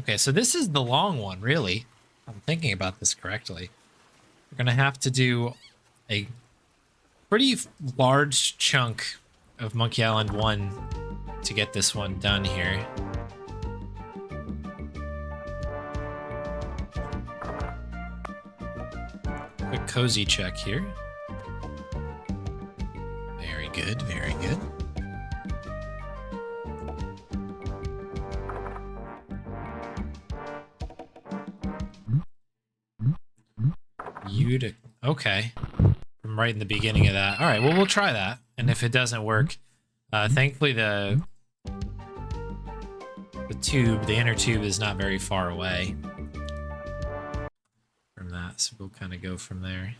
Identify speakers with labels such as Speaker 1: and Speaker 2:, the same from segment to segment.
Speaker 1: Okay, so this is the long one, really. I'm thinking about this correctly. We're gonna have to do a pretty large chunk of Monkey Island 1 to get this one done here. Quick cozy check here. Very good, very good. Okay. From right in the beginning of that. All right, well, we'll try that. And if it doesn't work, thankfully the inner tube is not very far away from that. So we'll kind of go from there.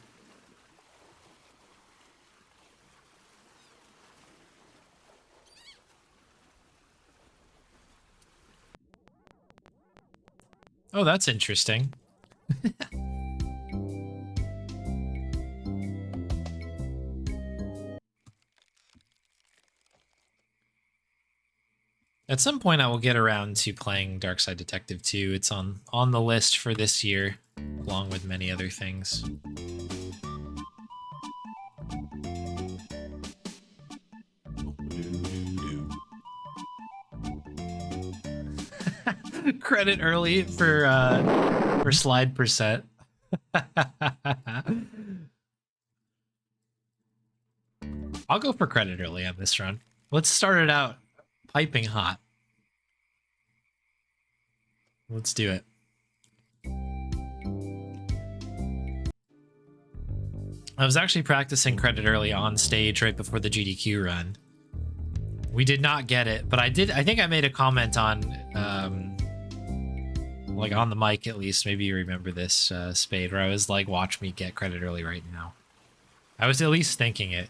Speaker 1: Oh, that's interesting. At some point, I will get around to playing Darkside Detective 2. It's on the list for this year, along with many other things. Credit early for slide percent. I'll go for credit early on this run. Let's start it out piping hot. Let's do it. I was actually practicing credit early on stage right before the GDQ run. We did not get it, but I think I made a comment on, like on the mic at least, maybe you remember this, Spade, where I was like, watch me get credit early right now. I was at least thinking it.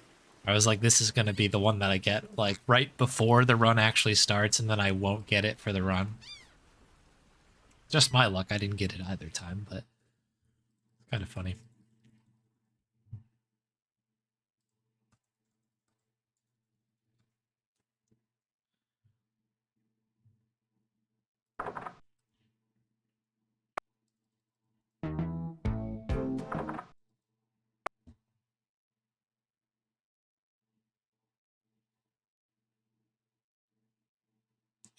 Speaker 1: I was like, this is going to be the one that I get like right before the run actually starts, and then I won't get it for the run. Just my luck, I didn't get it either time, but kind of funny.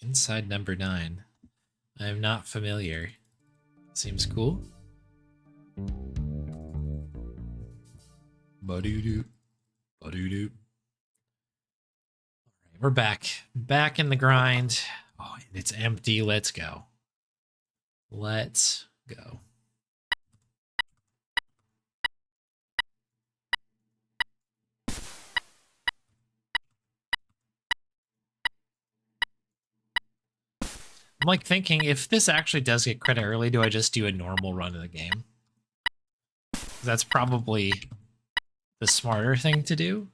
Speaker 1: Inside number 9. I am not familiar. Seems cool. Ba-doo-doo. Ba-doo-doo. Alright, we're back. Back in the grind. Oh, and it's empty. Let's go. Let's go. I'm like thinking, if this actually does get credit early, do I just do a normal run of the game? That's probably the smarter thing to do.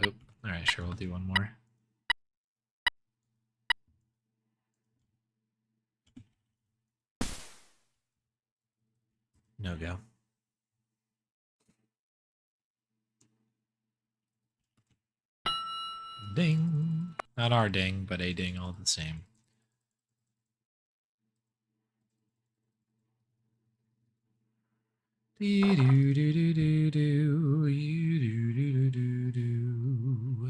Speaker 1: Oh, alright, sure, we'll do one more. No go. Ding. Not our ding, but a ding all the same. Dee doo doo doo doo doo. You doo doo doo doo doo.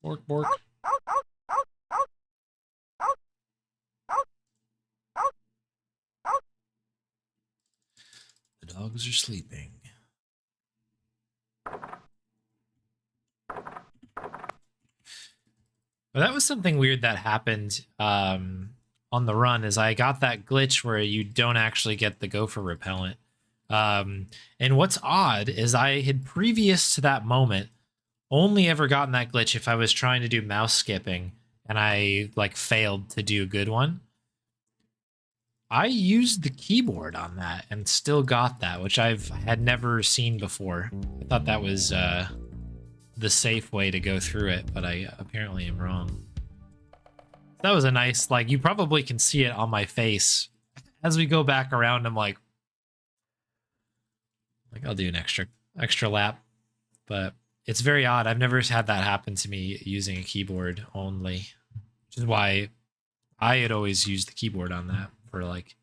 Speaker 1: Bork bork. The dogs are sleeping. But that was something weird that happened on the run, is I got that glitch where you don't actually get the gopher repellent. And what's odd is I had, previous to that moment, only ever gotten that glitch if I was trying to do mouse skipping and I like failed to do a good one. I used the keyboard on that and still got that, which I've had never seen before. I thought that was the safe way to go through it, but I apparently am wrong. That was a nice, like, you probably can see it on my face as we go back around, I'm like I'll do an extra lap. But it's very odd. I've never had that happen to me using a keyboard only, which is why I had always used the keyboard on that for, like,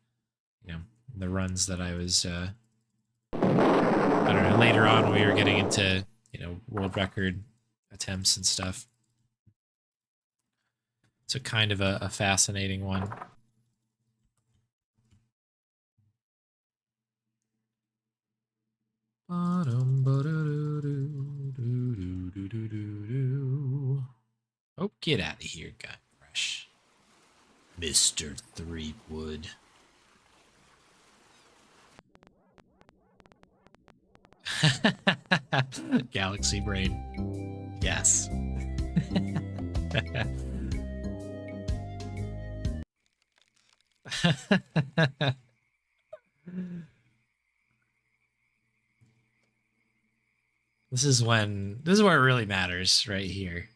Speaker 1: you know, the runs that I was, I don't know, later on we were getting into, you know, world record attempts and stuff. It's a kind of a fascinating one. Oh, get out of here, Guy Fresh. Mr. Threepwood. Galaxy Brain. Yes. This is where it really matters, right here.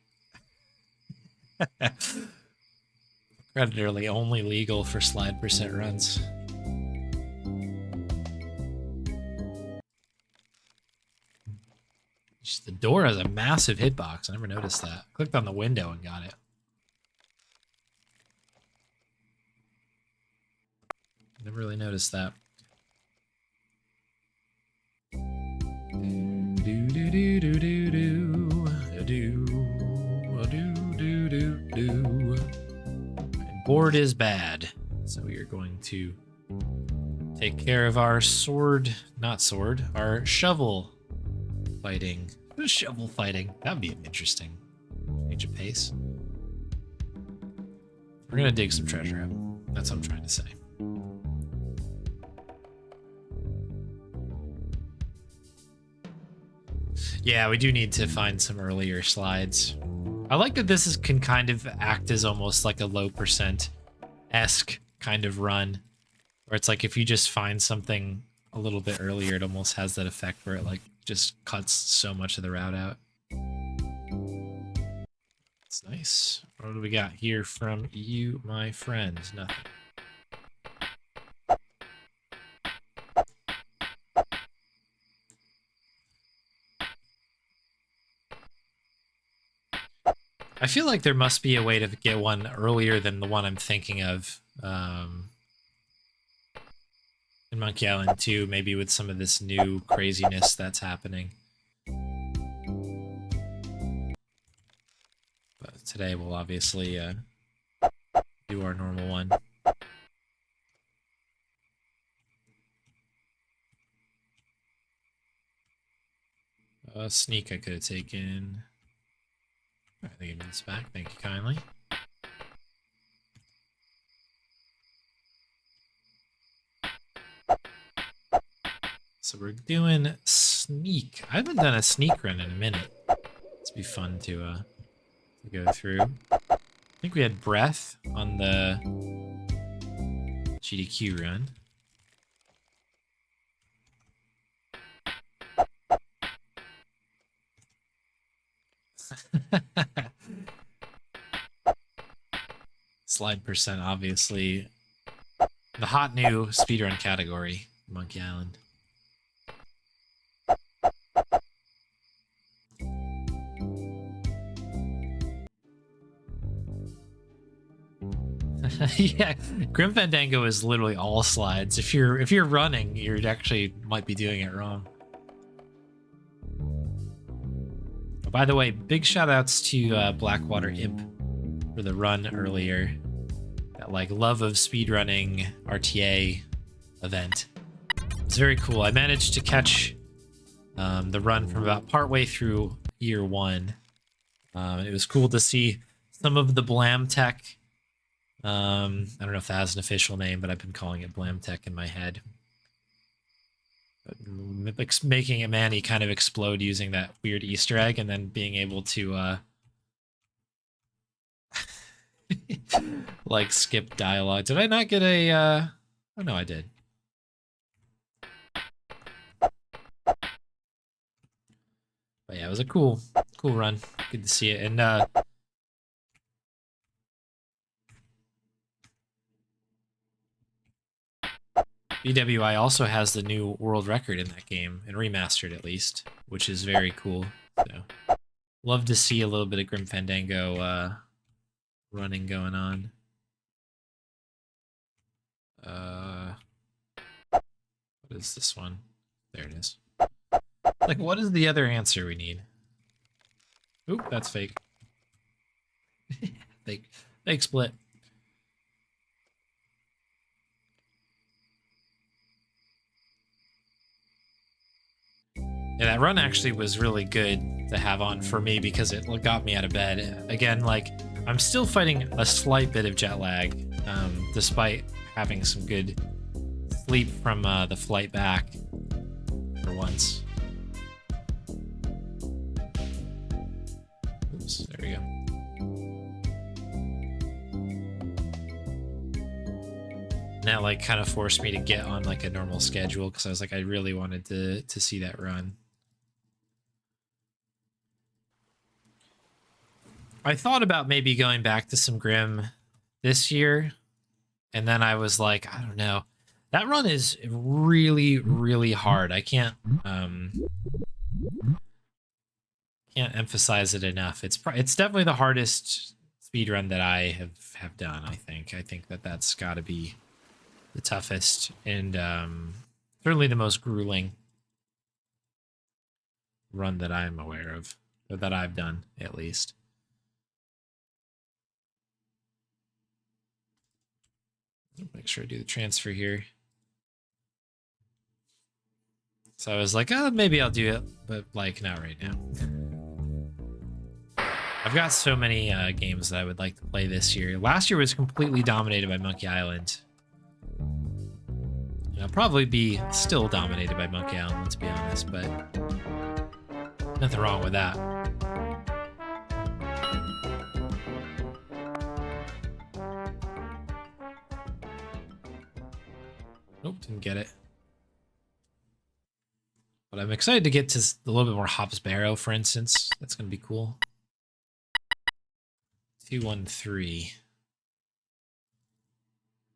Speaker 1: Predatorly only legal for slide percent runs. The door has a massive hitbox. I never noticed that. Clicked on the window and got it. Never really noticed that. Board is bad, so we are going to take care of our our shovel fighting. Shovel fighting. That'd be interesting. Change of pace. We're gonna dig some treasure out. That's what I'm trying to say. Yeah, we do need to find some earlier slides. I like that this can kind of act as almost like a low percent-esque kind of run, where it's like if you just find something a little bit earlier, it almost has that effect where it like just cuts so much of the route out. It's nice. What do we got here from you, my friend? Nothing. I feel like there must be a way to get one earlier than the one I'm thinking of. In Monkey Island 2, maybe with some of this new craziness that's happening. But today we'll obviously do our normal one. Sneak I could have taken. I think it needs back. Thank you kindly. So we're doing sneak. I haven't done a sneak run in a minute. It's be fun to go through. I think we had breath on the GDQ run. Slide percent, obviously. The hot new speedrun category, Monkey Island. Yeah, Grim Fandango is literally all slides. If you're running, you actually might be doing it wrong. Oh, by the way, big shout outs to Blackwater Imp for the run earlier. That like love of speedrunning RTA event. It's very cool. I managed to catch the run from about partway through year 1. It was cool to see some of the Blam Tech. I don't know if that has an official name, but I've been calling it Blam Tech in my head. But making a Manny kind of explode using that weird Easter egg and then being able to like skip dialogue. Did I not get a oh no, I did. But yeah, it was a cool run. Good to see it. And BWI also has the new world record in that game, and remastered at least, which is very cool. So, love to see a little bit of Grim Fandango running going on. What is this one? There it is. Like, what is the other answer we need? Oop, that's fake. fake split. Yeah, that run actually was really good to have on for me because it got me out of bed. Again, like, I'm still fighting a slight bit of jet lag, despite having some good sleep from the flight back for once. Oops, there we go. And that like kind of forced me to get on like a normal schedule because I was like, I really wanted to see that run. I thought about maybe going back to some Grim this year, and then I was like, I don't know. That run is really, really hard. I can't emphasize it enough. It's definitely the hardest speedrun that I have done. I think that's got to be the toughest and certainly the most grueling run that I'm aware of, or that I've done at least. Make sure I do the transfer here. So I was like, oh, maybe I'll do it, but like not right now. I've got so many games that I would like to play this year. Last year was completely dominated by Monkey Island. And I'll probably be still dominated by Monkey Island, let's be honest, but nothing wrong with that. Nope, didn't get it. But I'm excited to get to a little bit more Hops Barrow, for instance. That's going to be cool. 213.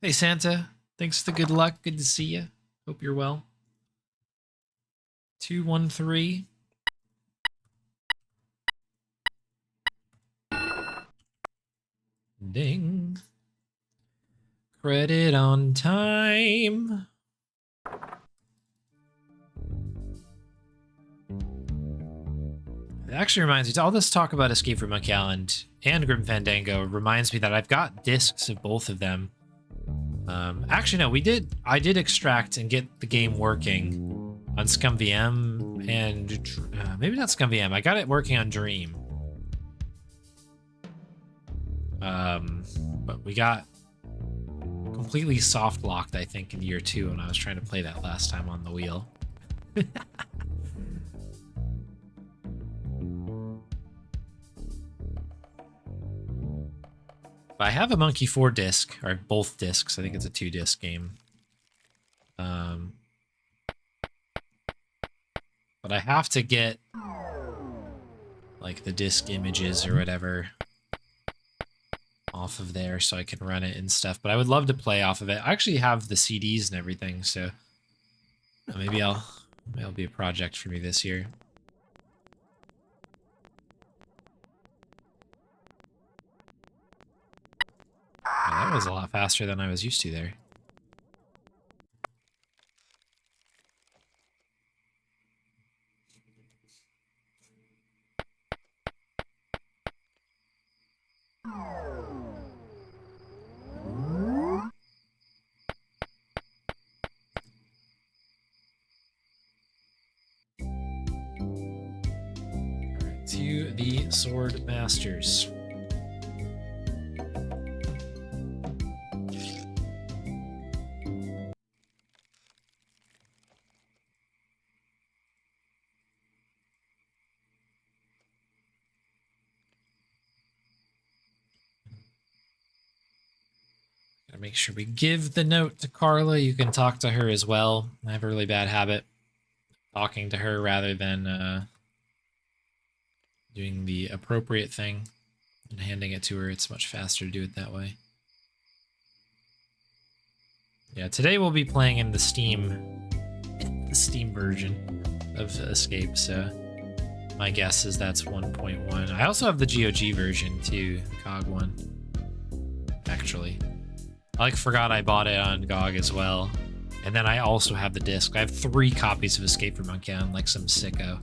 Speaker 1: Hey, Santa. Thanks for the good luck. Good to see you. Hope you're well. 213. Ding. Credit on time. It actually reminds me, all this talk about Escape from Monkey Island and Grim Fandango reminds me that I've got discs of both of them. Actually, no, I did extract and get the game working on ScumVM and maybe not ScumVM. I got it working on Dream. But we got completely soft locked, I think, in year 2 when I was trying to play that last time on the wheel. But I have a Monkey 4 disc, or both discs. I think it's a 2-disc game. But I have to get like the disc images or whatever off of there so I can run it and stuff. But I would love to play off of it. I actually have the CDs and everything, so maybe it'll be a project for me this year. Oh, that was a lot faster than I was used to there. Alright, to the Sword Masters. Gotta make sure we give the note to Carla. You can talk to her as well. I have a really bad habit talking to her rather than doing the appropriate thing and handing it to her. It's much faster to do it that way. Yeah, today we'll be playing in the Steam version of Escape, so my guess is that's 1.1. I also have the GOG version too, GOG 1, actually. I like forgot I bought it on GOG as well. And then I also have the disc. I have 3 copies of Escape from Monkey Island, like some sicko.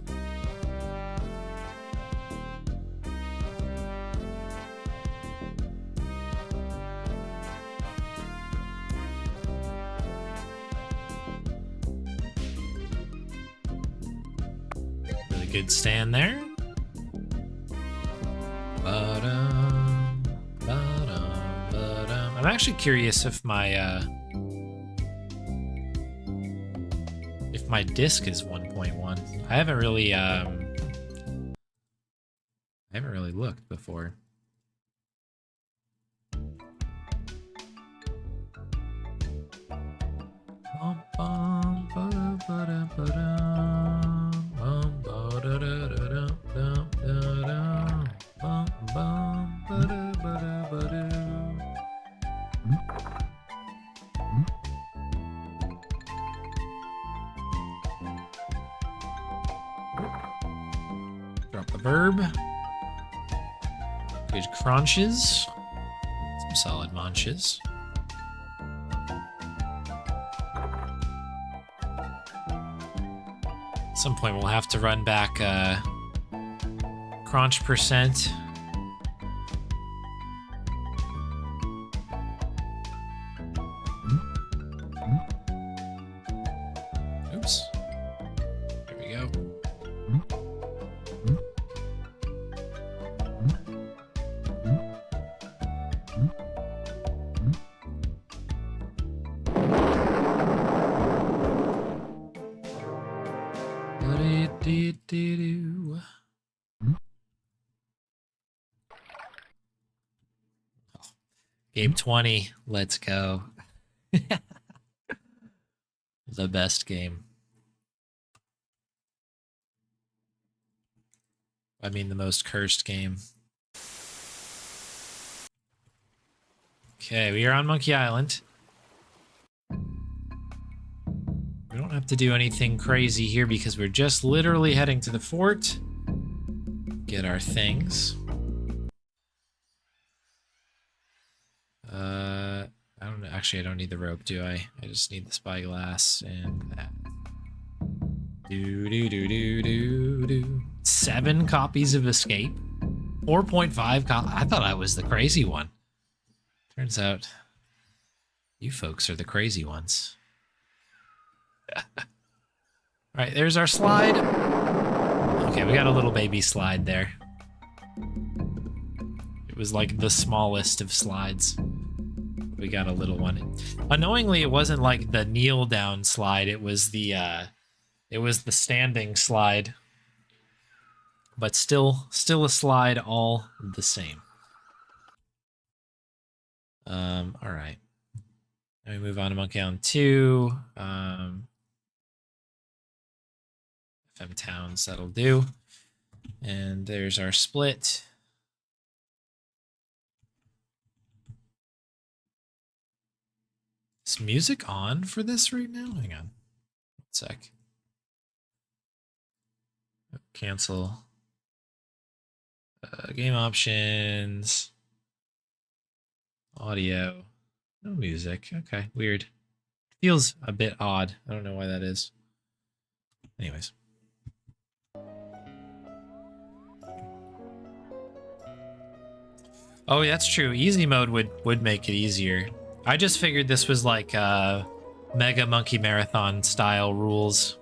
Speaker 1: Really good stand there. I'm actually curious if my disc is 1.1. I haven't really looked before. Drop the verb. Good crunches. Some solid munches. At some point we'll have to run back crunch percent. Oops. There we go. Game 20, let's go. The best game. I mean, the most cursed game. Okay, we are on Monkey Island. We don't have to do anything crazy here because we're just literally heading to the fort. Get our things. I don't know. Actually, I don't need the rope, do I? I just need the spyglass and that. Do. 7 copies of Escape. 4.5 I thought I was the crazy one. Turns out you folks are the crazy ones. Alright, there's our slide. Okay, we got a little baby slide there. It was like the smallest of slides. We got a little one. Annoyingly, it wasn't like the kneel down slide. It was the standing slide. But still a slide all the same. All right. Now we move on to Monkey Island 2. FM Towns, that'll do. And there's our split. Is music on for this right now? Hang on. 1 sec. Cancel. Game options. Audio. No music. Okay, weird. Feels a bit odd. I don't know why that is. Anyways. Oh, that's true. Easy mode would make it easier. I just figured this was like Mega Monkey Marathon style rules,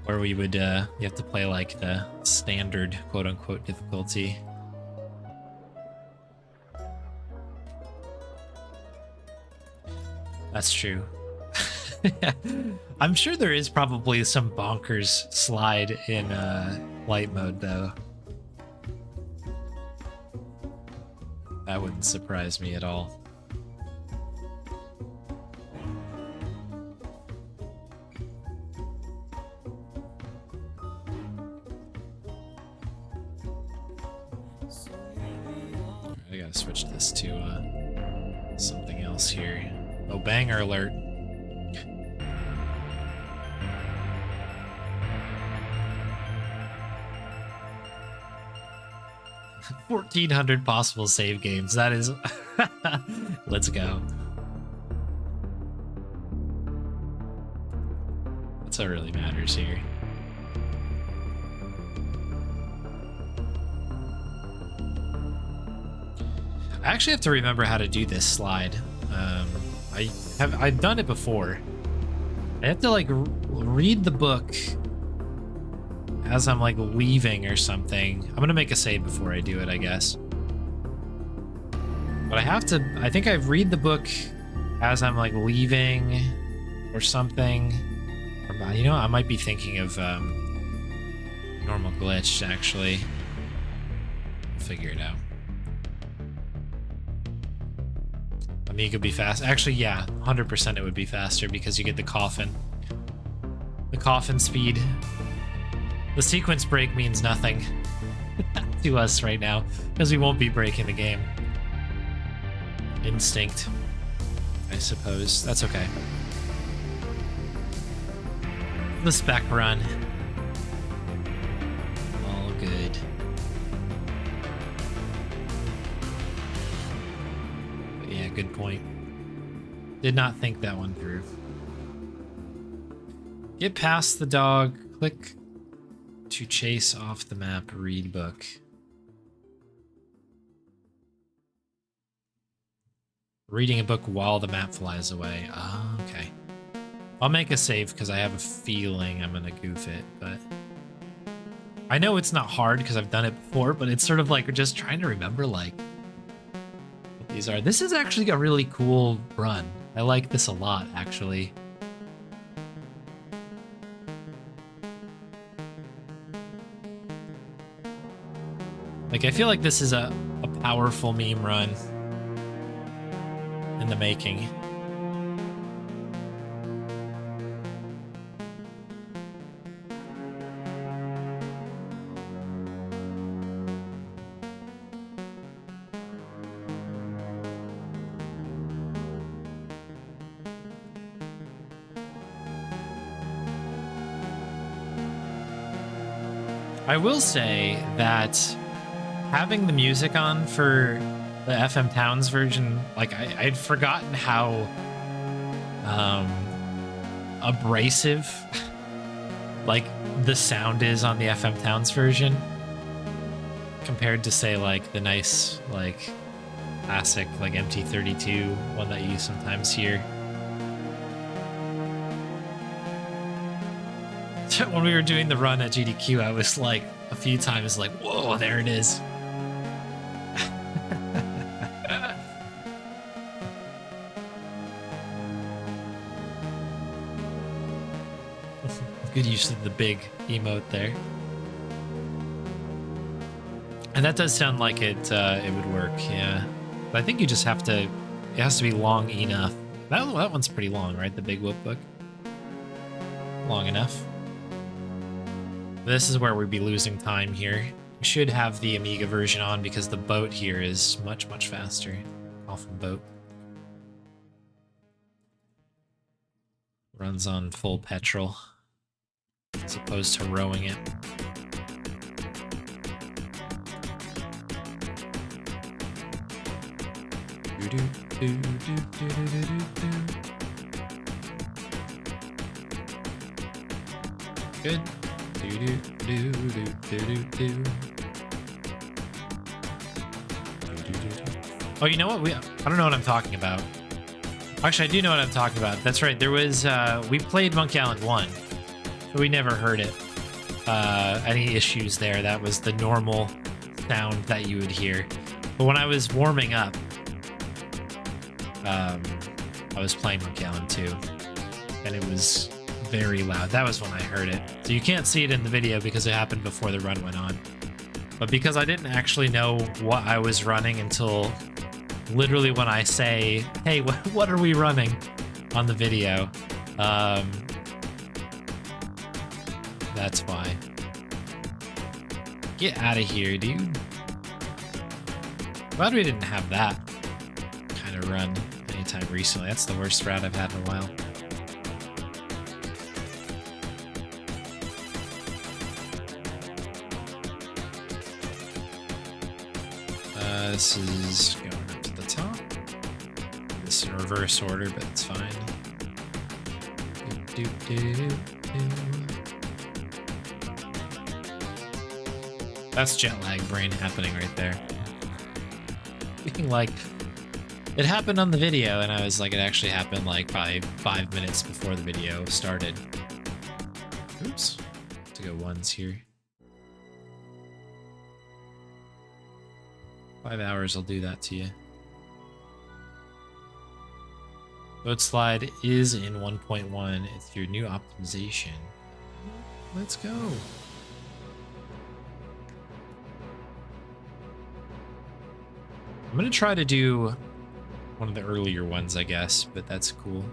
Speaker 1: where we would you have to play like the standard quote unquote difficulty. That's true. I'm sure there is probably some bonkers slide in light mode though. That wouldn't surprise me at all. I gotta switch this to something else here. Oh, banger alert. 1,400 possible save games. That is... Let's go. That's what really matters here. I actually have to remember how to do this slide. I've done it before. I have to like read the book as I'm like leaving or something. I'm gonna make a save before I do it, I guess. But I think I read the book as I'm like leaving or something. Or, you know, I might be thinking of normal glitch actually. I'll figure it out. Amiga would be fast. Actually, yeah, 100% it would be faster because you get the coffin. The coffin speed. The sequence break means nothing to us right now because we won't be breaking the game. Instinct, I suppose. That's okay. The spec run. All good. But yeah, good point. Did not think that one through. Get past the dog. Click to chase off the map. Read book. Reading a book while the map flies away. Oh, okay. I'll make a save because I have a feeling I'm gonna goof it, but I know it's not hard because I've done it before, but it's sort of like just trying to remember like what these are. This is actually a really cool run. I like this a lot, actually. Like, I feel like this is a powerful meme run in the making. I will say that having the music on for the FM Towns version, like I'd forgotten how abrasive like the sound is on the FM Towns version compared to say like the nice like classic like MT32 one that you sometimes hear. When we were doing the run at GDQ, I was like a few times like, whoa, there it is. Good use of the big emote there. And that does sound like it would work, yeah. But I think you just have to, it has to be long enough. That one's pretty long, right? The Big Whoop book. Long enough. This is where we'd be losing time here. We should have the Amiga version on because the boat here is much, much faster. Coffin boat. Runs on full petrol as opposed to rowing it. Good. Oh, you know what? I don't know what I'm talking about. Actually, I do know what I'm talking about. That's right. There was we played Monkey Island 1, but we never heard it. Any issues there? That was the normal sound that you would hear. But when I was warming up, I was playing Monkey Island 2, and it was very loud. That was when I heard it. So you can't see it in the video because it happened before the run went on. But because I didn't actually know what I was running until literally when I say, hey, what are we running on the video? That's why. Get out of here, dude. Glad we didn't have that kind of run anytime recently. That's the worst route I've had in a while. This is going up to the top. This in reverse order, but it's fine. That's jet lag brain happening right there. Being like, it happened on the video, and I was like, it actually happened like probably 5 minutes before the video started. Oops. To go ones here. 5 hours will do that to you. Boat slide is in 1.1. It's your new optimization. Let's go. I'm gonna try to do one of the earlier ones, I guess, but that's cool.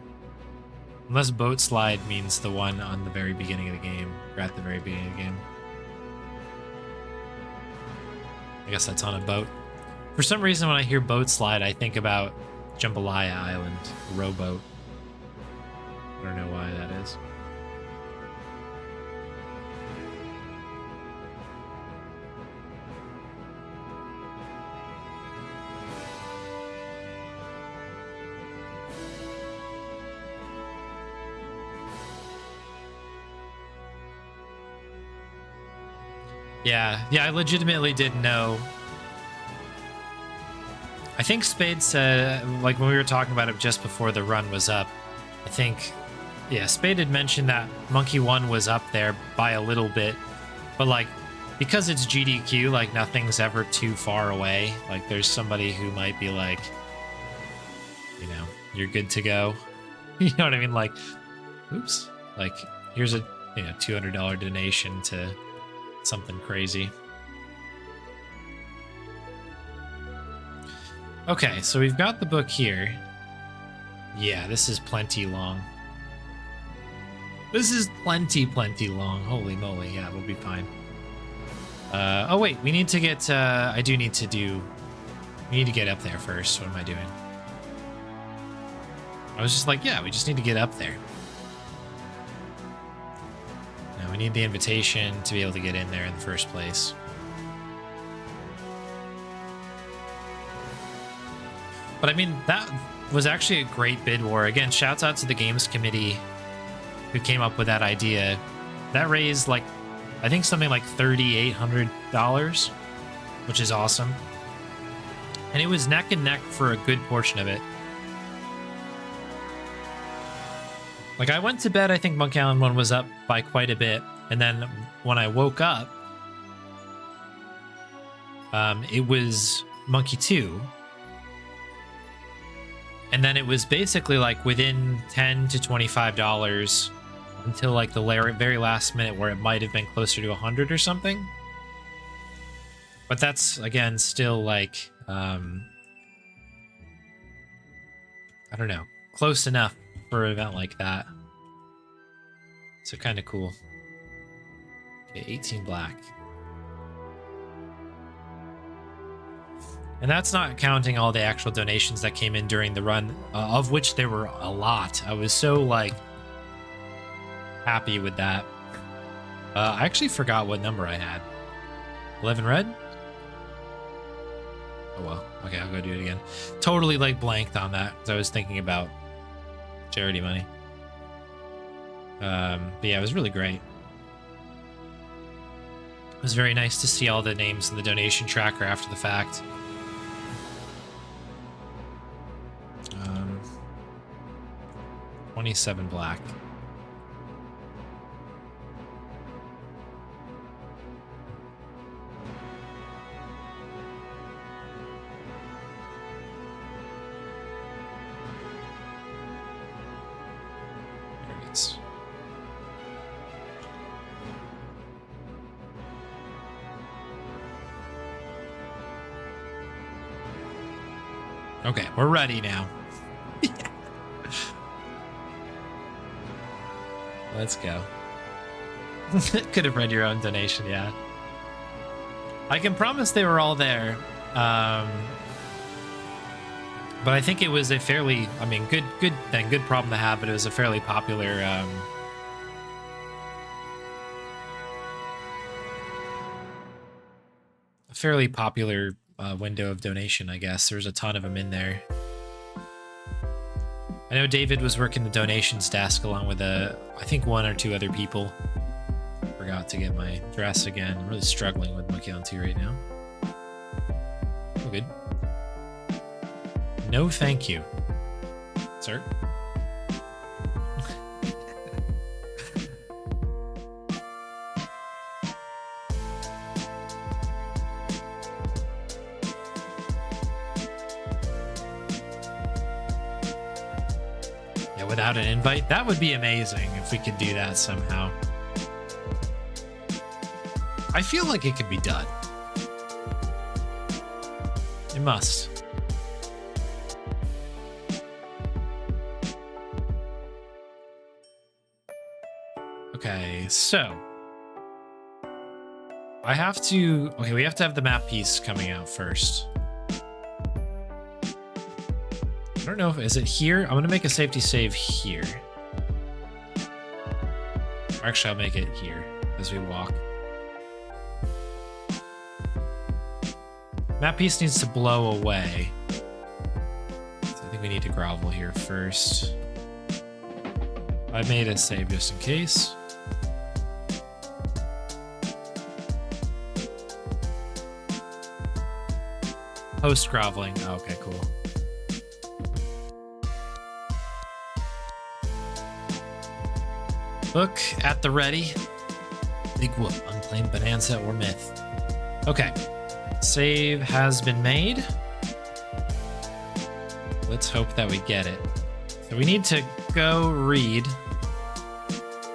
Speaker 1: Unless boat slide means the one on the very beginning of the game, or at the very beginning of the game. I guess that's on a boat. For some reason, when I hear boat slide, I think about Jambalaya Island, rowboat. I don't know why that is. Yeah, I legitimately didn't know. I think Spade said, like when we were talking about it just before the run was up, I think, yeah, Spade had mentioned that Monkey 1 was up there by a little bit, but like, because it's GDQ, like nothing's ever too far away. Like there's somebody who might be like, you know, you're good to go. You know what I mean? Like, oops, like here's a, you know, $200 donation to something crazy. Okay, so we've got the book here. Yeah, this is plenty long. This is plenty long. Holy moly, yeah, we'll be fine. Oh wait, we need to get, we need to get up there first. What am I doing? I was just like, yeah, we just need to get up there. Now we need the invitation to be able to get in there in the first place. But I mean, that was actually a great bid war. Again, shouts out to the games committee who came up with that idea. That raised like, I think something like $3,800, which is awesome. And it was neck and neck for a good portion of it. Like I went to bed, I think Monkey Island 1 was up by quite a bit. And then when I woke up, it was Monkey 2. And then it was basically like within $10 to $25 until like the very last minute where it might have been closer to 100 or something. But that's, again, still like, I don't know, close enough for an event like that. So kind of cool. Okay, 18 black. And that's not counting all the actual donations that came in during the run, of which there were a lot. I was so, like, happy with that. I actually forgot what number I had. 11 red? Oh, well. Okay, I'll go do it again. Totally, like, blanked on that, because I was thinking about charity money. But yeah, it was really great. It was very nice to see all the names in the donation tracker after the fact. 27 black. There it is. Okay, we're ready now. Let's go. Could have read your own donation, yeah. I can promise they were all there. But I think it was a fairly, I mean, good thing, good problem to have, but it was a fairly popular, window of donation, I guess. There was a ton of them in there. I know David was working the donations desk along with, I think 1 or 2 other people. Forgot to get my dress again. I'm really struggling with Monkey Island 2 right now. Oh, good. No, thank you, sir. Yeah, without an invite? That would be amazing if we could do that somehow. I feel like it could be done. It must. Okay, so I have to, okay, we have to have the map piece coming out first. I don't know if, is it here? I'm gonna make a safety save here. Or actually, I'll make it here as we walk. Map piece needs to blow away. So I think we need to grovel here first. I made a save just in case. Post groveling. Oh, okay, cool. Book at the ready. Big whoop. Unclaimed bonanza or myth. Okay. Save has been made. Let's hope that we get it. So we need to go read.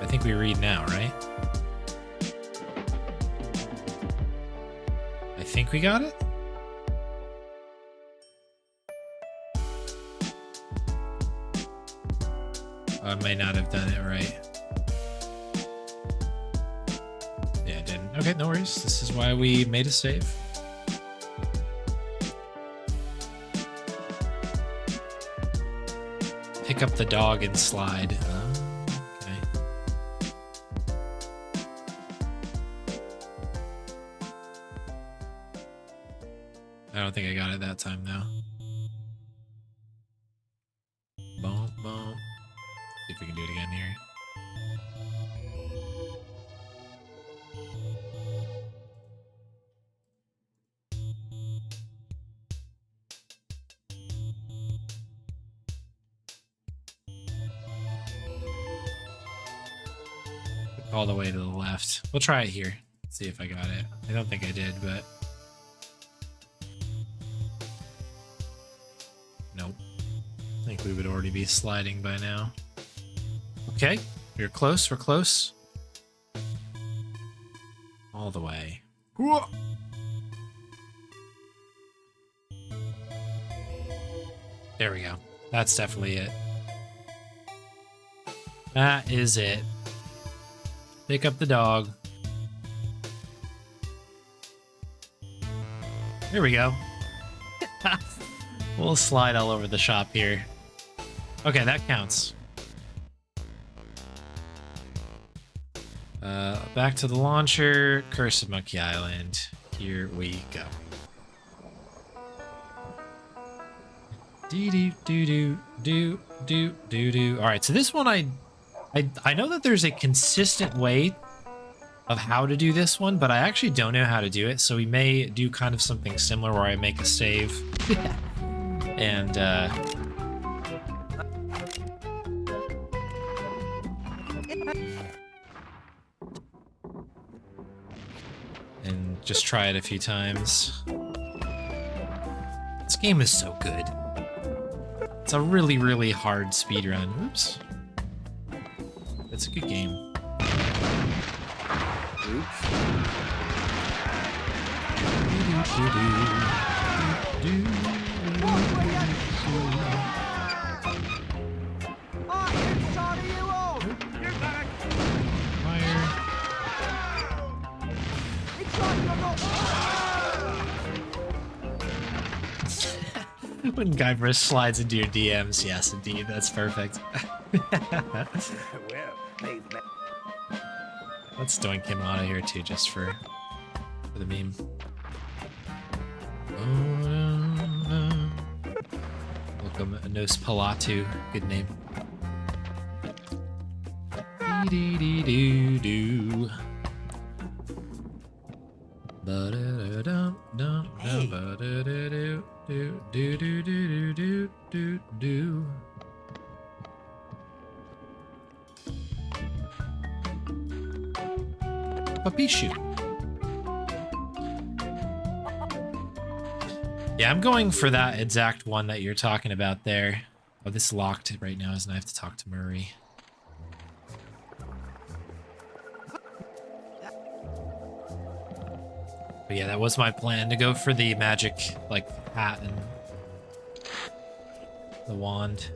Speaker 1: I think we read now, right? I think we got it. I may not have done it right. Yeah, I didn't. Okay, no worries. This is why we made a save. Pick up the dog and slide. Okay. I don't think I got it that time, though. Boom, boom. See if we can do it again here. All the way to the left. We'll try it here. See if I got it. I don't think I did, but nope. I think we would already be sliding by now. Okay, we're close. We're close. All the way. There we go. That's definitely it. That is it. Pick up the dog. There we go. We'll slide all over the shop here. Okay, that counts. Back to the launcher. Curse of Monkey Island. Here we go. Do. All right, so this one I know that there's a consistent way of how to do this one, but I actually don't know how to do it, so we may do kind of something similar where I make a save and just try it a few times. This game is so good. It's a really, really hard speedrun. Oops. It's a good game. Oops. When Guybrush slides into your DMs, yes, indeed, that's perfect. Let's doink him out of here too, just for the meme. Welcome, Nos Palatu. Good name. Dee-dee-dee-doo-doo. Hey. Papishu. Yeah, I'm going for that exact one that you're talking about there. Oh, this is locked right now, isn't it? I have to talk to Murray. But yeah, that was my plan, to go for the magic, like, hat and the wand.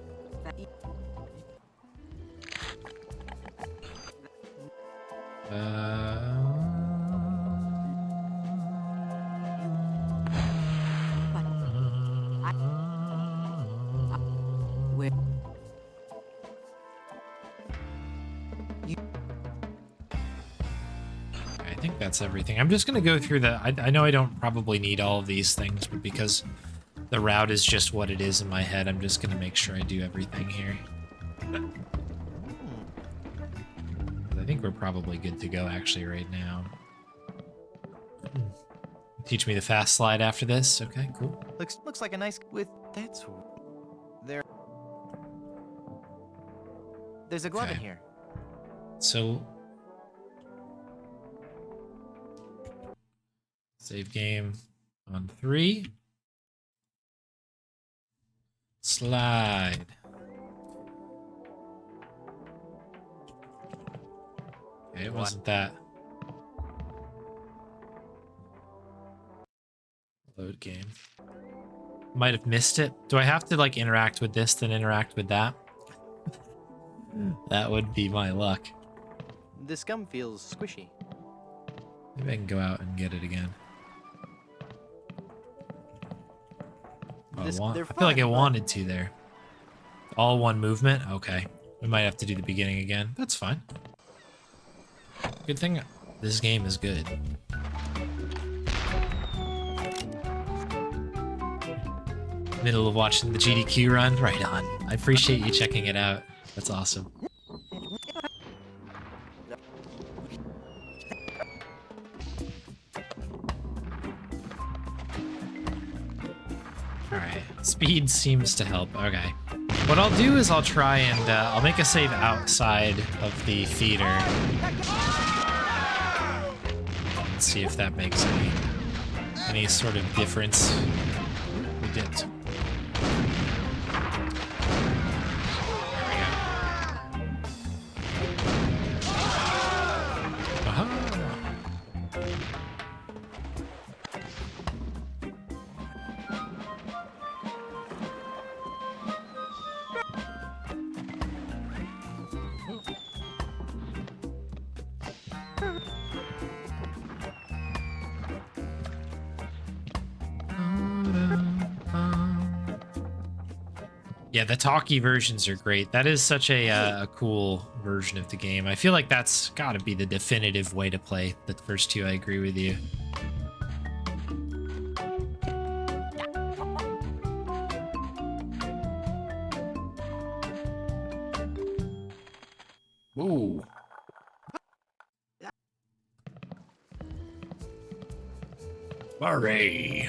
Speaker 1: I think that's everything. I'm just going to go through the... I know I don't probably need all of these things, but because the route is just what it is in my head, I'm just going to make sure I do everything here. I think we're probably good to go, actually, right now. Teach me the fast slide after this. Okay, cool.
Speaker 2: Looks like a nice... That's... There's a glove in here.
Speaker 1: So... Save game on 3. Slide. Okay, it wasn't that. Load game. Might have missed it. Do I have to like interact with this, then interact with that? That would be my luck.
Speaker 2: This gum feels squishy.
Speaker 1: Maybe I can go out and get it again. Oh, I feel like I wanted to there. All one movement? Okay. We might have to do the beginning again. That's fine. Good thing this game is good. Middle of watching the GDQ run? Right on. I appreciate you checking it out. That's awesome. Alright, speed seems to help. Okay. What I'll do is I'll try and I'll make a save outside of the theater. Let's see if that makes any sort of difference. We didn't. Yeah, the talkie versions are great. That is such a cool version of the game. I feel like that's got to be the definitive way to play the first two. I agree with you. Ooh. Murray.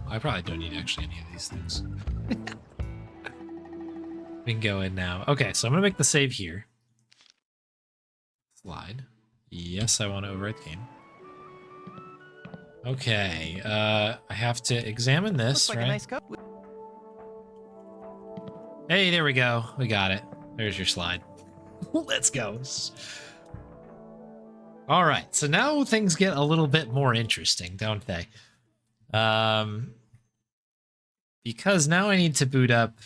Speaker 1: I probably don't need actually any of these things. We can go in now. Okay, so I'm gonna make the save here. Slide. Yes, I want to overwrite the game. Okay, I have to examine this,
Speaker 2: Looks like
Speaker 1: right?
Speaker 2: a nice cup.
Speaker 1: Hey, there we go. We got it. There's your slide. Let's go. All right, so now things get a little bit more interesting, don't they? Because now I need to boot up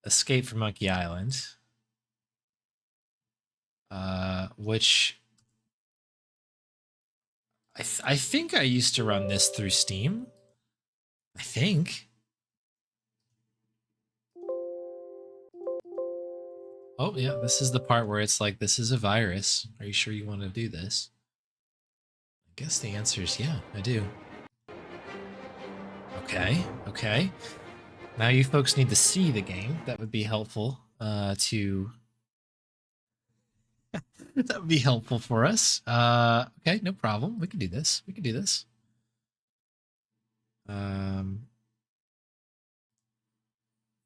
Speaker 1: Escape from Monkey Island, which I think I used to run this through Steam. I think. Oh, yeah, this is the part where it's like, this is a virus. Are you sure you want to do this? I guess the answer is yeah, I do. Okay, okay. Now you folks need to see the game. That would be helpful to... that would be helpful for us. Okay, no problem. We can do this. We can do this.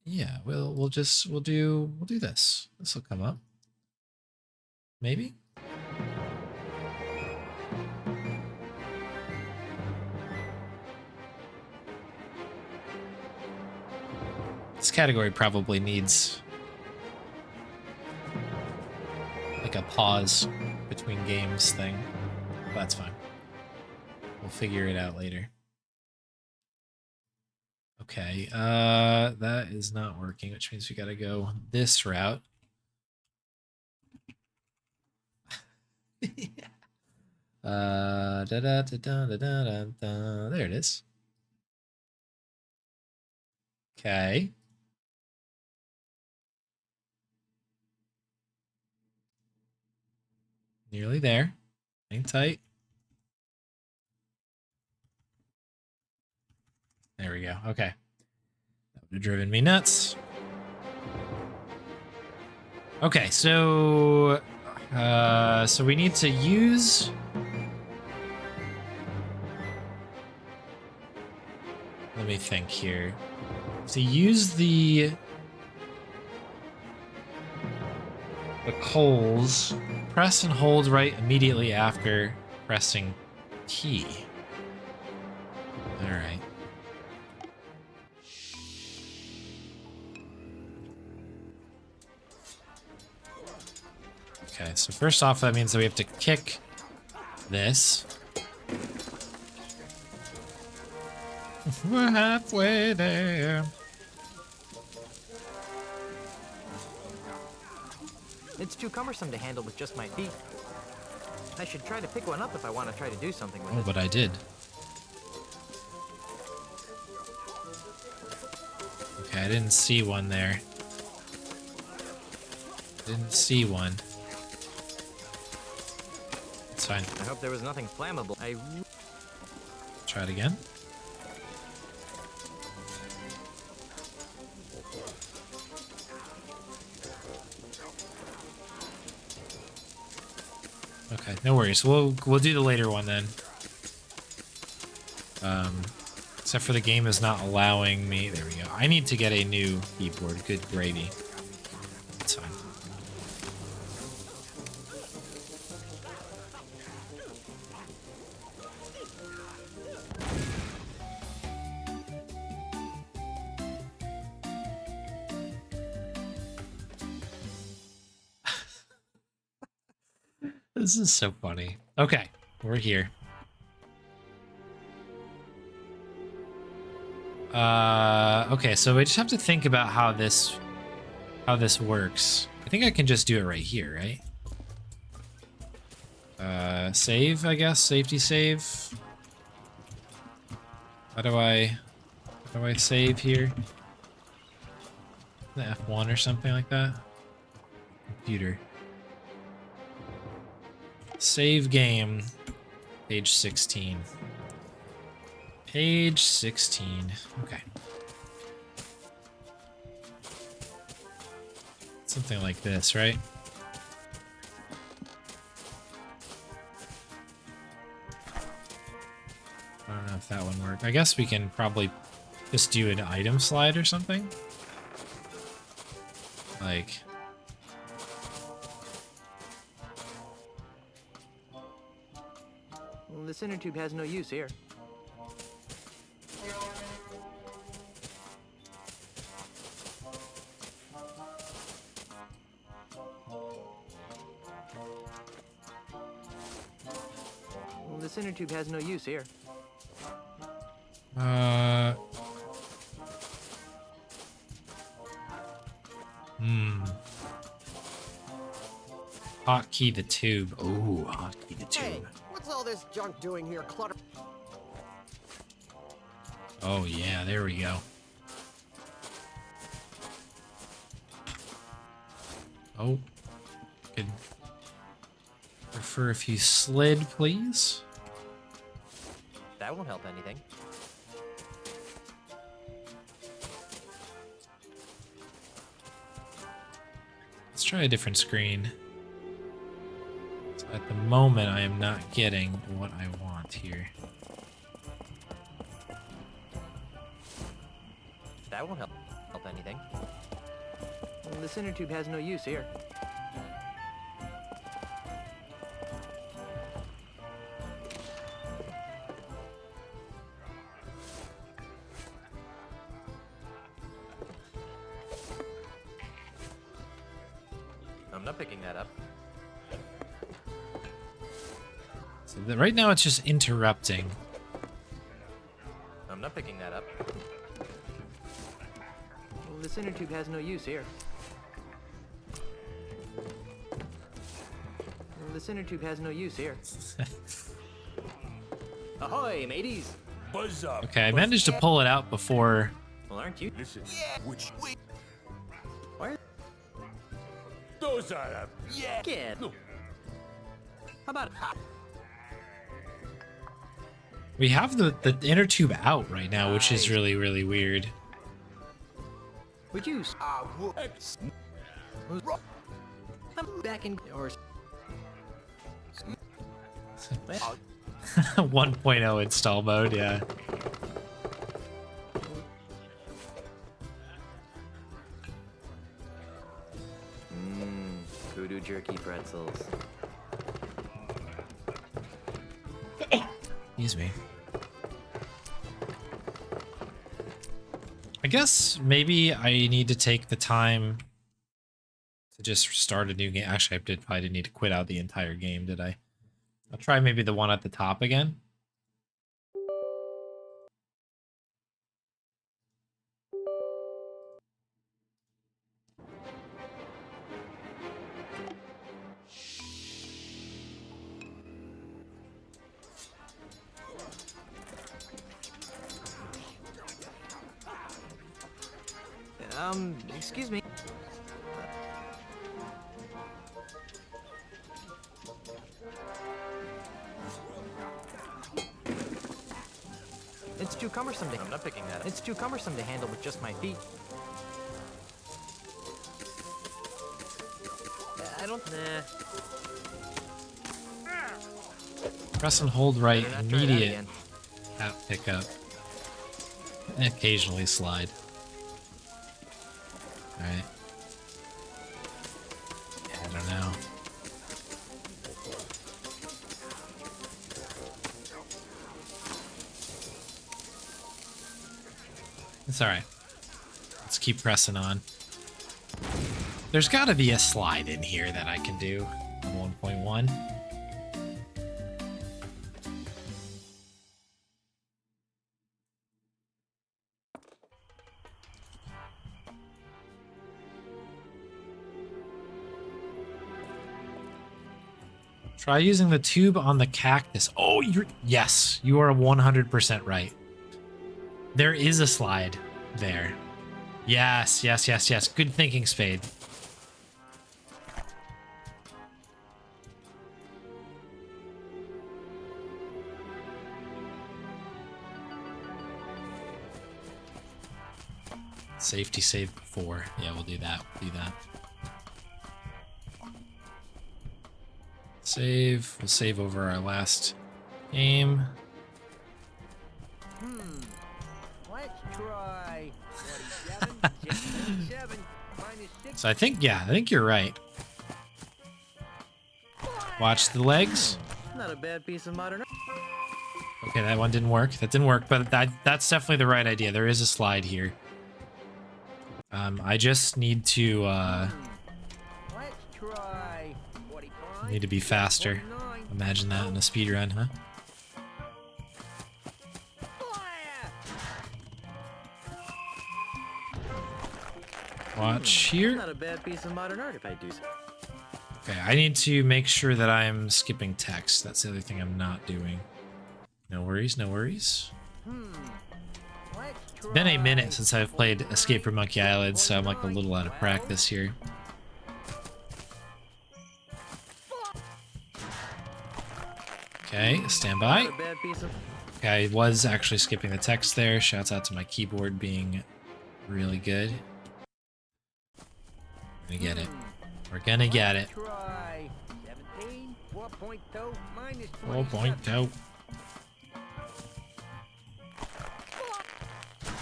Speaker 1: Yeah, we'll do this. This will come up. Maybe? This category probably needs like a pause between games thing. That's fine. We'll figure it out later. Okay, that is not working, which means we gotta go this route. There it is. Okay. Nearly there. Hang tight. There we go. Okay. That would have driven me nuts. Okay, so we need to use let me think here. To use the coals, press and hold right immediately after pressing T. All right. Okay, so first off, that means that we have to kick this. We're halfway there.
Speaker 2: It's too cumbersome to handle with just my feet. I should try to pick one up if I want to try to do something with it.
Speaker 1: Oh, but I did. Okay, I didn't see one there. Didn't see one. It's fine.
Speaker 2: I hope there was nothing flammable.
Speaker 1: Try it again. Okay, no worries. We'll do the later one then. Except for the game is not allowing me. There we go. I need to get a new keyboard. Good gravy. It's fine. This is so funny. Okay, we're here. Okay, so we just have to think about how this works. I think I can just do it right here, right? Save, I guess. Safety save. How do I save here? The F1 or something like that? Computer. Save game. Page 16. Page 16. Okay. Something like this, right? I don't know if that one worked. I guess we can probably just do an item slide or something. Like...
Speaker 2: Well, this inner tube has no use here. This inner tube has no use here.
Speaker 1: Hotkey the tube. Oh, hotkey the tube.
Speaker 3: Hey, what's all this junk doing here, clutter?
Speaker 1: Oh yeah, there we go. Oh, could refer if you slid, please.
Speaker 2: That won't help anything.
Speaker 1: Let's try a different screen. So at the moment, I am not getting what I want here.
Speaker 2: That won't help anything. This inner tube has no use here. I'm not picking that up.
Speaker 1: So right now, it's just interrupting.
Speaker 2: I'm not picking that up. This inner tube has no use here. This inner tube has no use here. Ahoy, mateys!
Speaker 4: Buzz up.
Speaker 1: Okay, I managed to pull it out before.
Speaker 2: Well, aren't you?
Speaker 4: Listen, which way?
Speaker 2: Where?
Speaker 4: Those are up. Yeah.
Speaker 2: Kid.
Speaker 4: No.
Speaker 2: How about
Speaker 1: We have the inner tube out right now, which is really, really weird.
Speaker 2: would you?
Speaker 4: X.
Speaker 2: I'm back in or
Speaker 1: 1.0 install mode, yeah.
Speaker 2: Voodoo jerky pretzels.
Speaker 1: Excuse me. I guess maybe I need to take the time to just start a new game. Actually, I didn't need to quit out the entire game, did I? I'll try maybe the one at the top again.
Speaker 2: Excuse me. It's too cumbersome to. I'm not picking that up. It's too cumbersome to handle with just my feet. I don't. Nah.
Speaker 1: Press and hold right,
Speaker 2: Better not try that
Speaker 1: immediate
Speaker 2: again.
Speaker 1: tap pickup. And occasionally slide. Alright. Yeah, I don't know. It's alright. Let's keep pressing on. There's gotta be a slide in here that I can do on 1.1. Try using the tube on the cactus. Oh, yes, you are 100% right. There is a slide there. Yes, yes, yes, yes. Good thinking, Spade. Safety save before. Yeah, we'll do that. We'll do that. Save. We'll save over our last game.
Speaker 3: Let's try 47, 7, minus 6.
Speaker 1: So I think you're right. Watch the legs.
Speaker 2: Not a bad piece of modern.
Speaker 1: Okay, that one didn't work. That didn't work, but that's definitely the right idea. There is a slide here. I just need to
Speaker 3: Let's try 45.
Speaker 1: need to be faster.
Speaker 3: 49.
Speaker 1: Imagine that in a speedrun, huh? Watch here.
Speaker 2: Not a bad piece of modern art if I do so.
Speaker 1: Okay, I need to make sure that I'm skipping text. That's the other thing I'm not doing. No worries, no worries.
Speaker 3: Let's
Speaker 1: It's been a minute
Speaker 3: try
Speaker 1: since I've played Escape from Monkey Island, so I'm like a little out of practice here. Okay, stand by.
Speaker 2: Not a bad piece of...
Speaker 1: Okay, I was actually skipping the text there. Shouts out to my keyboard being really good. We're gonna get it. We're gonna get it.
Speaker 3: Try 17, 4.2 minus
Speaker 1: 4.2.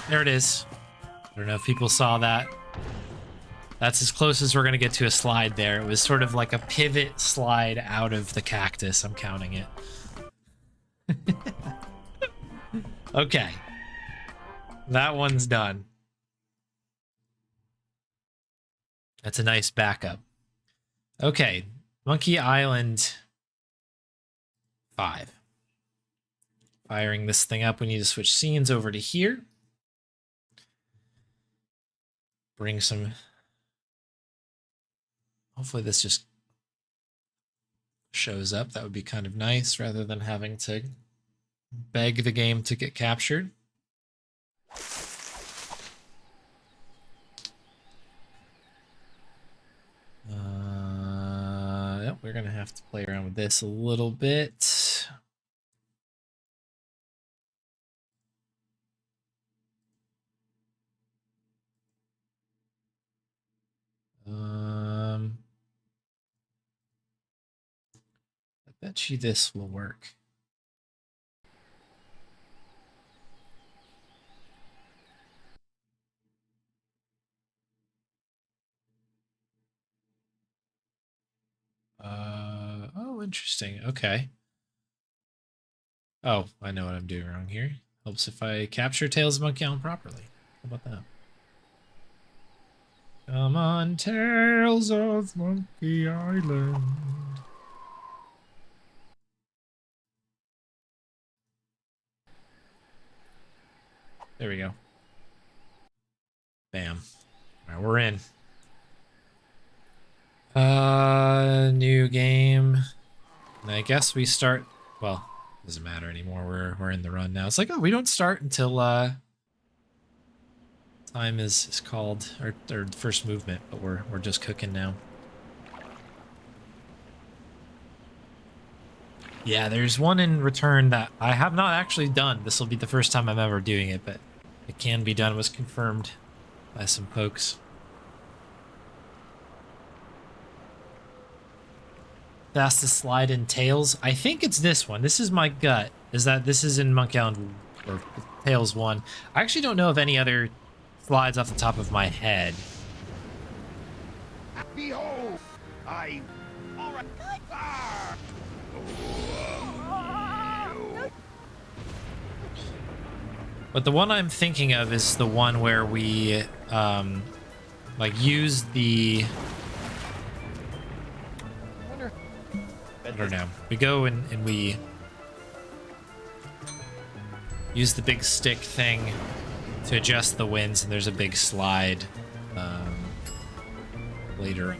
Speaker 1: There it is. I don't know if people saw that. That's as close as we're gonna get to a slide there. It was sort of like a pivot slide out of the cactus. I'm counting it. Okay. That one's done. That's a nice backup. Okay. Monkey Island 5. Firing this thing up, we need to switch scenes over to here. Bring some... Hopefully this just shows up. That would be kind of nice rather than having to beg the game to get captured. Yep, we're gonna have to play around with this a little bit. I bet you this will work. Oh, interesting. Okay. Oh, I know what I'm doing wrong here. Helps if I capture Tales of Monkey Island properly. How about that? Come on, Tales of Monkey Island. There we go. Bam. All right, we're in. New game. And I guess we start, well, doesn't matter anymore. We're in the run now. It's like, oh, we don't start until time is called, or first movement, but we're just cooking now. Yeah, there's one in return that I have not actually done. This will be the first time I'm ever doing it, but it can be done. It was confirmed by some folks. Fastest slide in Tales. I think it's this one. This is my gut. Is that this is in Monkey Island or Tales 1. I actually don't know of any other slides off the top of my head.
Speaker 4: Behold, I. All right. Ah!
Speaker 1: But the one I'm thinking of is the one where we like use the, I don't know. We go and we use the big stick thing to adjust the winds, and there's a big slide later.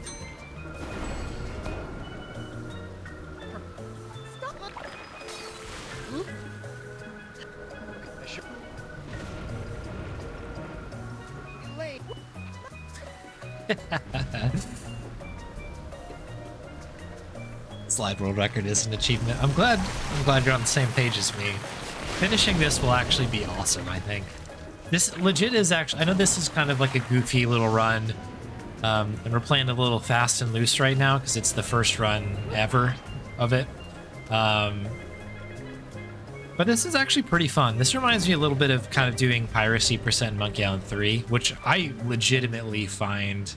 Speaker 1: Slide world record is an achievement. I'm glad you're on the same page as me. Finishing this will actually be awesome, I think. This legit is actually, I know this is kind of like a goofy little run, and we're playing a little fast and loose right now because it's the first run ever of it. But this is actually pretty fun. This reminds me a little bit of kind of doing Piracy % in Monkey Island 3, which I legitimately find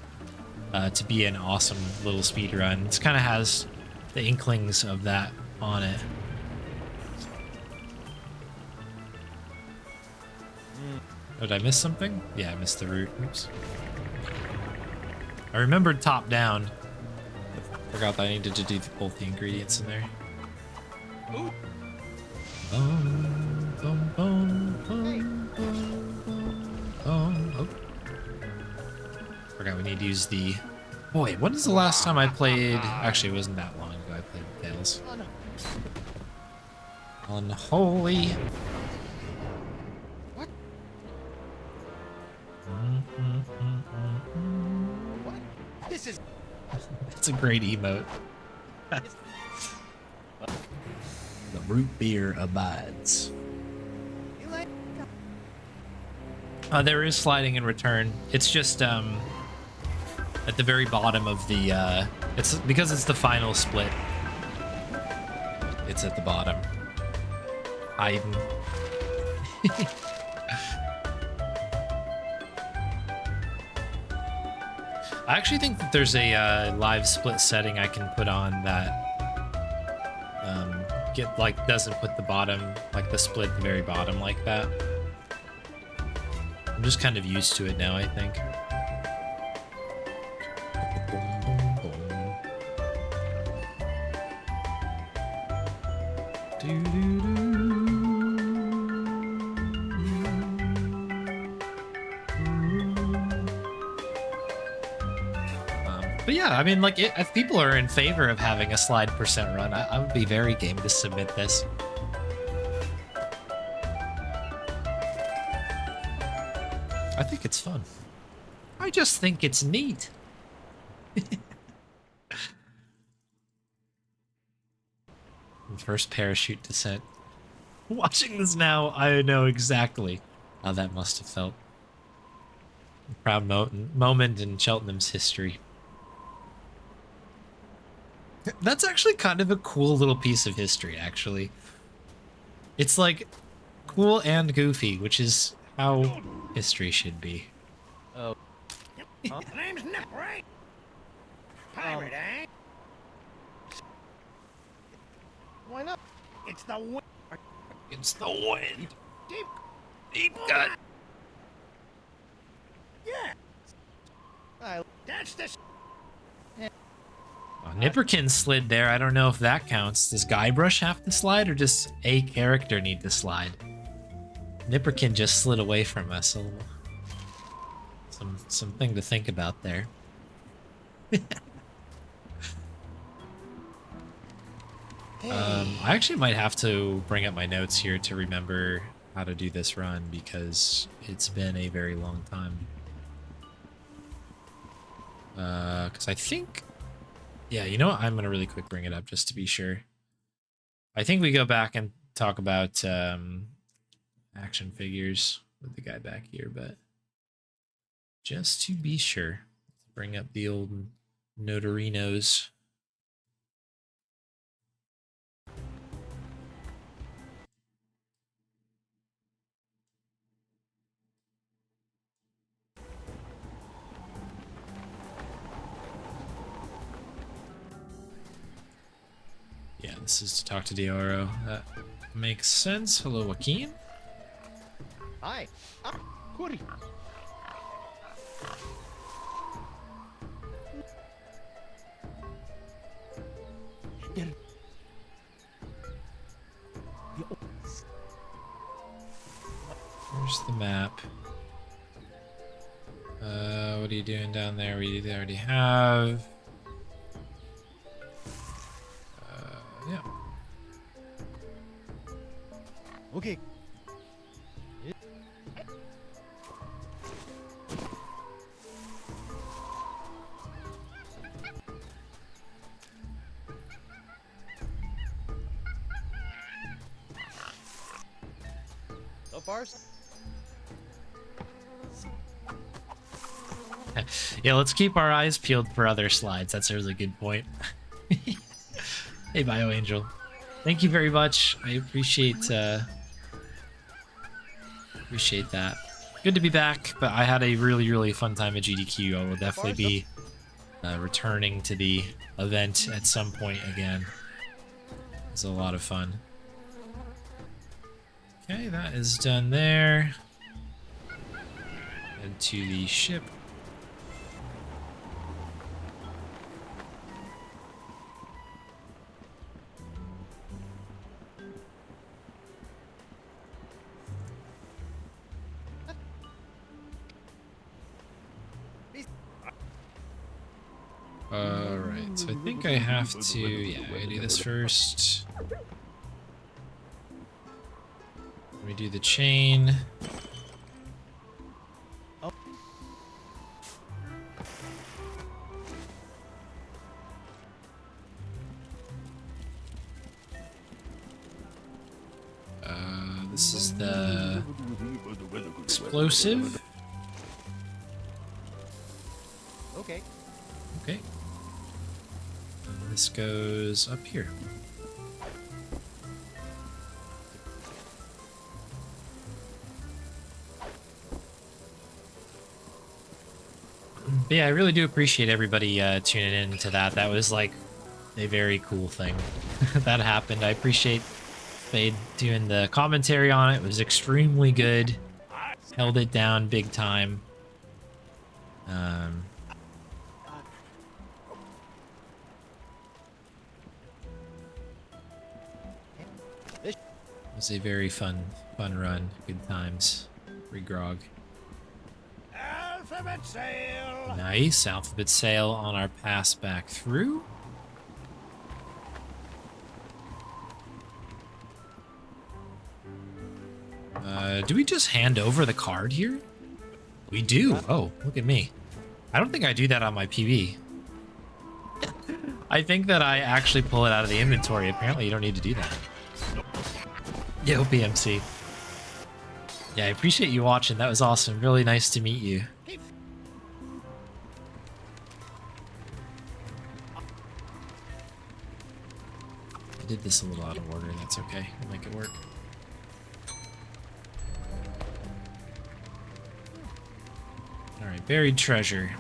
Speaker 1: to be an awesome little speed run. It kind of has the inklings of that on it. Oh, did I miss something? Yeah, I missed the route. Oops. I remembered top down. Forgot that I needed to do both the ingredients in there. Boom, boom, boom, boom, boom, boom, boom. Oh. Forgot we need to use the... Oh, wait, when is the last time I played... Actually, it wasn't that long ago I played Tails. Unholy.
Speaker 4: What? What? This is...
Speaker 1: It's a great emote. The root beer abides.
Speaker 4: You like...
Speaker 1: There is sliding in return. It's just at the very bottom of the it's because it's the final split. It's at the bottom. Hiding. I actually think that there's a live split setting I can put on that doesn't put the bottom, like the split at the very bottom like that. I'm just kind of used to it now, I think. But yeah, I mean, like, if people are in favor of having a slide percent run, I would be very game to submit this. I think it's fun. I just think it's neat. First parachute descent. Watching this now, I know exactly how that must have felt. A proud moment in Cheltenham's history. That's actually kind of a cool little piece of history, actually. It's like cool and goofy, which is how history should be.
Speaker 2: Oh.
Speaker 3: Huh?
Speaker 4: Name's Nick, right? Pirate, eh?
Speaker 3: Why not?
Speaker 4: It's the wind.
Speaker 1: It's the wind.
Speaker 4: Deep.
Speaker 1: Deep cut.
Speaker 4: Yeah. That's the...
Speaker 1: Oh, Nipperkin slid there. I don't know if that counts. Does Guybrush have to slide, or does a character need to slide? Nipperkin just slid away from us. A little, something to think about there. I actually might have to bring up my notes here to remember how to do this run, because it's been a very long time. Because I think... Yeah, you know what? I'm going to really quick bring it up just to be sure. I think we go back and talk about action figures with the guy back here, but just to be sure, let's bring up the old Notarinos. Yeah, this is to talk to Dioro. That makes sense. Hello, Joaquin.
Speaker 4: Hi. Goody.
Speaker 1: Where's the map? What are you doing down there? We already have. Yeah.
Speaker 4: Okay. So far.
Speaker 1: Yeah, let's keep our eyes peeled for other slides. That's a really good point. Hey, Bio Angel. Thank you very much. I appreciate that. Good to be back, but I had a really, really fun time at GDQ. I will definitely be returning to the event at some point again. It was a lot of fun. Okay, that is done there. Head to the ship. Alright, so I think I have to, yeah, I gotta do this first. Let me do the chain. This is the explosive.
Speaker 3: Okay.
Speaker 1: Okay. And this goes up here. But yeah, I really do appreciate everybody tuning in to that. That was like a very cool thing that happened. I appreciate Spade doing the commentary on it. It was extremely good. Held it down big time. It was a very fun run. Good times. Free grog.
Speaker 4: Alphabet sail.
Speaker 1: Nice. Alphabet sail on our pass back through. Do we just hand over the card here? We do. Oh, look at me. I don't think I do that on my PB. I think that I actually pull it out of the inventory. Apparently, you don't need to do that. Yo, PMC. Yeah, I appreciate you watching. That was awesome. Really nice to meet you. I did this a little out of order. That's okay. We'll make it work. All right, buried treasure.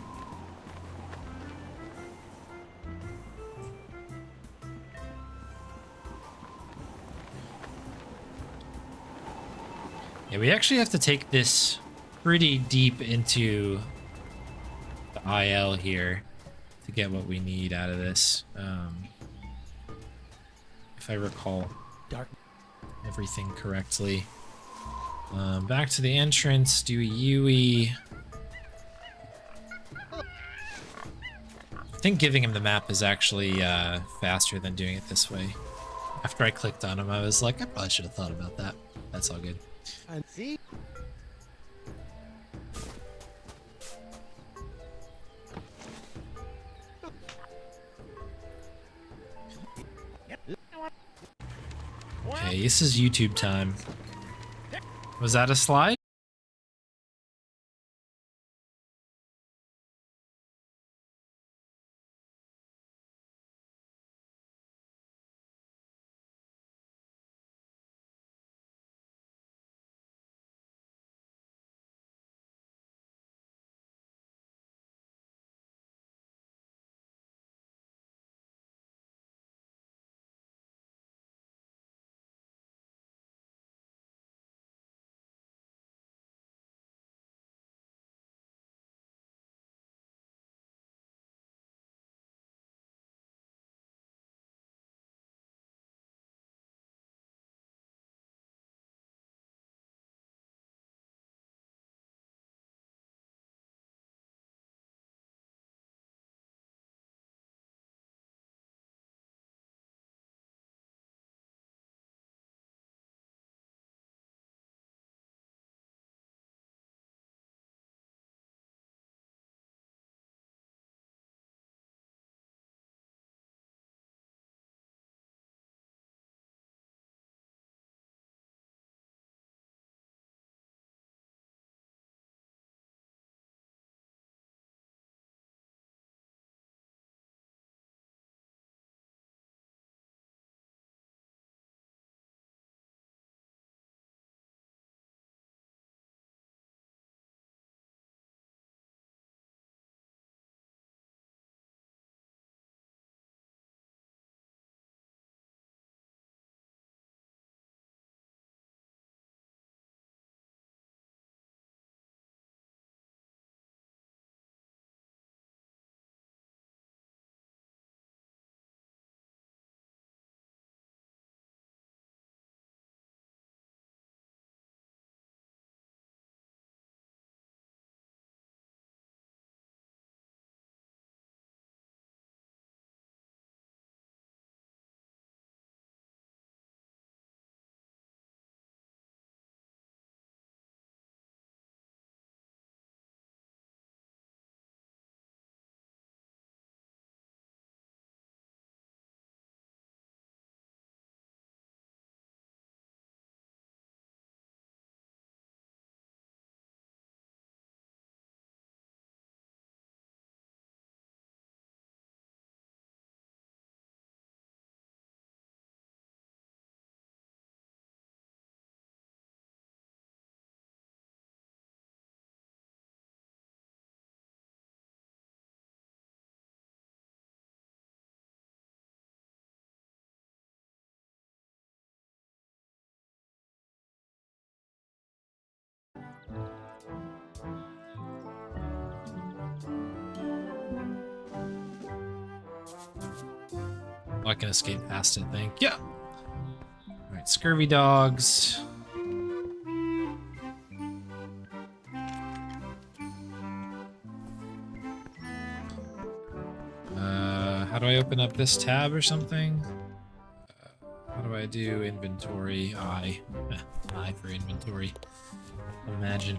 Speaker 1: Yeah, we actually have to take this pretty deep into the IL here to get what we need out of this. If I recall everything correctly. Back to the entrance, do a Yui. I think giving him the map is actually faster than doing it this way. After I clicked on him, I was like, I probably should have thought about that. That's all good.
Speaker 3: And see?
Speaker 1: Okay, this is YouTube time. Was that a slide? Oh, I can escape past it, thank you. Alright, scurvy dogs. How do I open up this tab or something? How do I do inventory? I. I for inventory. Imagine.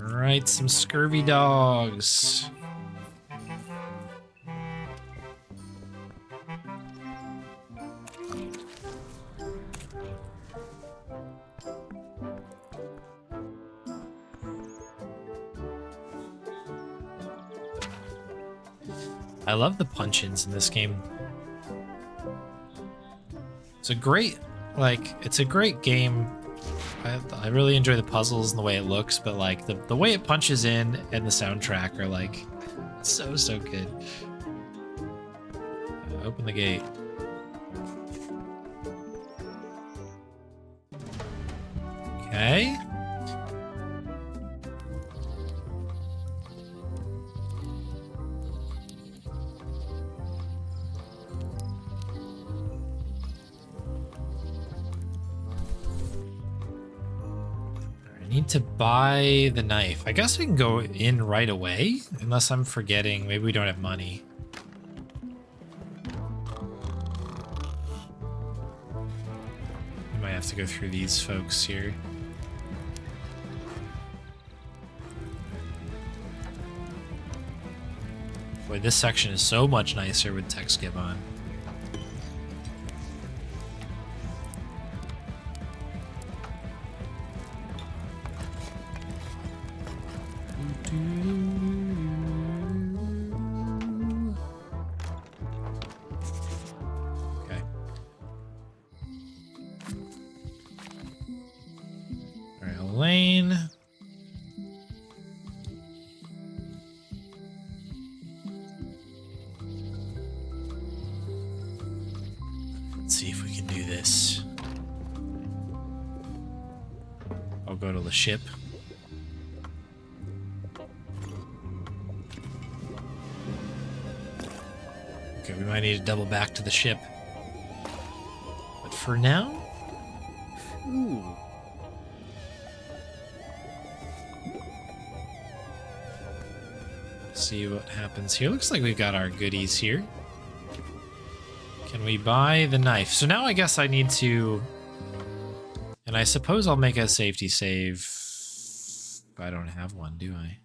Speaker 1: Alright, some scurvy dogs. I love the punch-ins in this game. It's a great, it's a great game. I really enjoy the puzzles and the way it looks, but like the way it punches in and the soundtrack are like so good. Open the gate. Okay. Need to buy the knife. I guess we can go in right away, unless I'm forgetting. Maybe we don't have money. We might have to go through these folks here. Boy, this section is so much nicer with tech skip on. Okay. All right, Elaine. Let's see if we can do this. I'll go to the ship. Okay, we might need to double back to the ship. But for now... Ooh. See what happens here. Looks like we've got our goodies here. Can we buy the knife? So now I guess I need to... And I suppose I'll make a safety save. I don't have one, do I?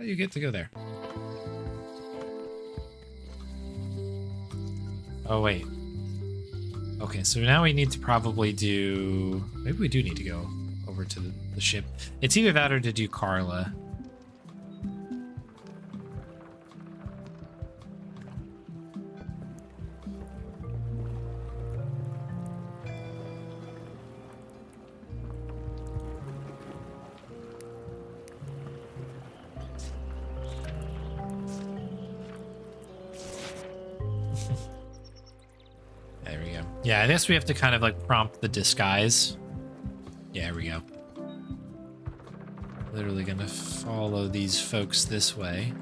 Speaker 1: You get to go there. Oh, wait. Okay, so now we need to probably do... Maybe we do need to go over to the ship. It's either that or to do Carla. There we go. Yeah, I guess we have to kind of like prompt the disguise. Yeah, here we go. Literally gonna follow these folks this way.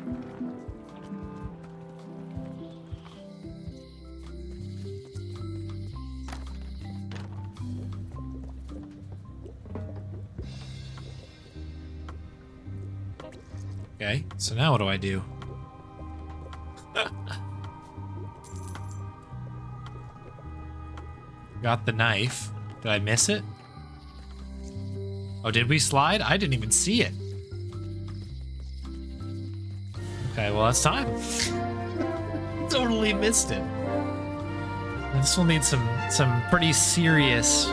Speaker 1: Okay, so now what do I do? Got the knife. Did I miss it? Oh, did we slide? I didn't even see it. Okay, well, that's time. Totally missed it. This will need some pretty serious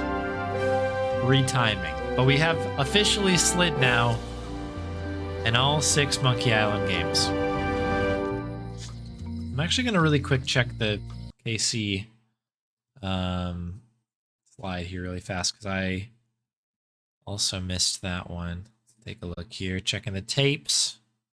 Speaker 1: retiming. But we have officially slid now in all 6 Monkey Island games. I'm actually going to really quick check the KC slide here really fast because I also missed that one. Let's take a look here, checking the tapes.